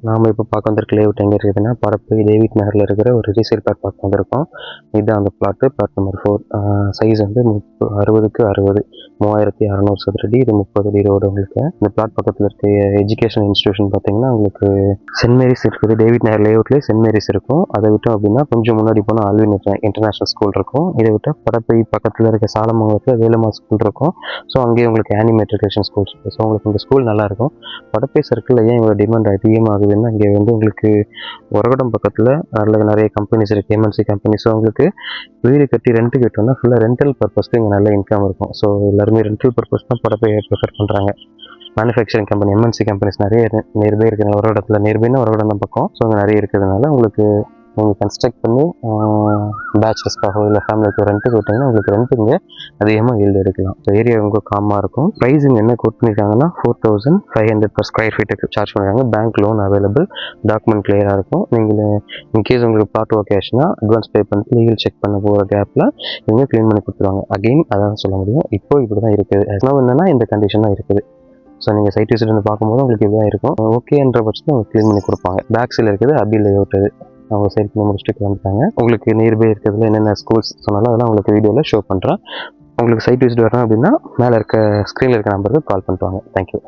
நாம் இப்போ பார்க்க வந்திருக்க லேஅவுட் எங்கே இருக்குதுன்னா பரப்பு டேவிட் நகரில் இருக்கிற ஒரு ரீசேல் பிளாட் பார்க்க வந்திருக்கோம். இதுதான் அந்த பிளாட் நம்பர் 4. சைஸ் வந்து 60க்கு 60, 3600 சதுரடி. இது 30 அடி ரோடு. உங்களுக்கு இந்த பிளாட் பக்கத்தில் இருக்க எஜுகேஷன் இன்ஸ்டியூஷன் பார்த்தீங்கன்னா உங்களுக்கு சென்ட் மேரிஸ் இருக்குது. டேவிட் நகர் லேஅவுட்லேயே சென்ட் மேரிஸ் இருக்கும். அதை விட்டோம் அப்படின்னா கொஞ்சம் முன்னாடி போனால் ஆல்வின் இன்டர்நேஷனல் ஸ்கூல் இருக்கும். இதை விட்டால் பரப்பை பக்கத்தில் இருக்க சாலமங்கலத்தில் வேலம்மா ஸ்கூல் இருக்கும். ஸோ அங்கேயே உங்களுக்கு ஆனி மெட்ரிகுலேஷன் ஸ்கூல்ஸ் இருக்குது. ஸோ உங்களுக்கு இந்த ஸ்கூல் நல்லாயிருக்கும். படப்பை சர்க்கிளில் ஏன் இவ்வளோ டிமாண்ட் அதிகமாகுதுன்னா இங்கே வந்து உங்களுக்கு உரகடம் பக்கத்தில் அதில் நிறைய கம்பெனிஸ் இருக்குது, எம்என்சி கம்பெனிஸ். ஸோ உங்களுக்கு வீடு கட்டி ரெண்ட்டுக்கு விட்டோம்னா ஃபுல்லாக ரெண்டல் பர்பஸ்க்கு இங்கே நல்ல இன்கம் இருக்கும். ஸோ எல்லாருமே ரெண்டல் பர்பஸ் தான் படப்பையை ப்ரிஃபர் பண்ணுறாங்க. மேனுஃபேக்சரிங் கம்பெனி, எம்என்சி கம்பெனிஸ் நிறைய நியர்பை இருக்குது. ஒரு இடத்துல நியர்பைனா ஒரு இடம் தான் பக்கம். ஸோ அங்கே நிறைய இருக்கிறதுனால உங்களுக்கு நீங்கள் கன்ஸ்ட்ரக்ட் பண்ணி பேச்சுலர்ஸ்க்காக இல்லை ஃபேமிலிக்கு ரெண்ட்டுக்கு விட்டிங்கன்னா உங்களுக்கு ரெண்ட்டுங்க அதிகமாக ஈல்டு எடுக்கலாம். ஸோ ஏரியா ரொம்ப காமாக இருக்கும். ப்ரைஸிங் என்ன கோட் பண்ணியிருக்காங்கன்னா 4500 per ஸ்கொயர் ஃபீட்டுக்கு சார்ஜ் பண்ணுறாங்க. பேங்க் லோன் அவைலபிள், டாக்குமெண்ட் கிளியராக இருக்கும். நீங்கள் இன்கேஸ் உங்களுக்கு பிளாட் ஓகே ஆச்சுன்னா அட்வான்ஸ் பே பண்ணி லீகல் செக் பண்ண போகிற கேப்பில் இவங்க க்ளீன் பண்ணி கொடுத்துருவாங்க. அகெயின் அதான் சொல்ல முடியும், இப்போ இப்படி தான் இருக்குது. அதனால் என்னென்னா இந்த கண்டிஷன் தான் இருக்குது. ஸோ நீங்கள் சைட் விசிட் வந்து பார்க்கும்போது உங்களுக்கு இதுதான் இருக்கும். ஓகேன்ற பட்சத்தில் அவங்க க்ளீன் பண்ணி கொடுப்பாங்க. பேக் சைடில் இருக்குது அபி லேஅவுட். அவங்க சைட் பண்ணி முடிச்சுட்டு கிளம்பிட்டாங்க. உங்களுக்கு நியர்பை இருக்கிறதுல என்னென்ன ஸ்கூல்ஸ் சொன்னாலும் அதெல்லாம் உங்களுக்கு வீடியோவில் ஷோ பண்ணுறேன். உங்களுக்கு சைட் விசிட் வரணும் அப்படின்னா மேலே இருக்க ஸ்க்ரீனில் இருக்க நம்பருக்கு கால் பண்ணிட்டு வாங்க. தேங்க்யூ.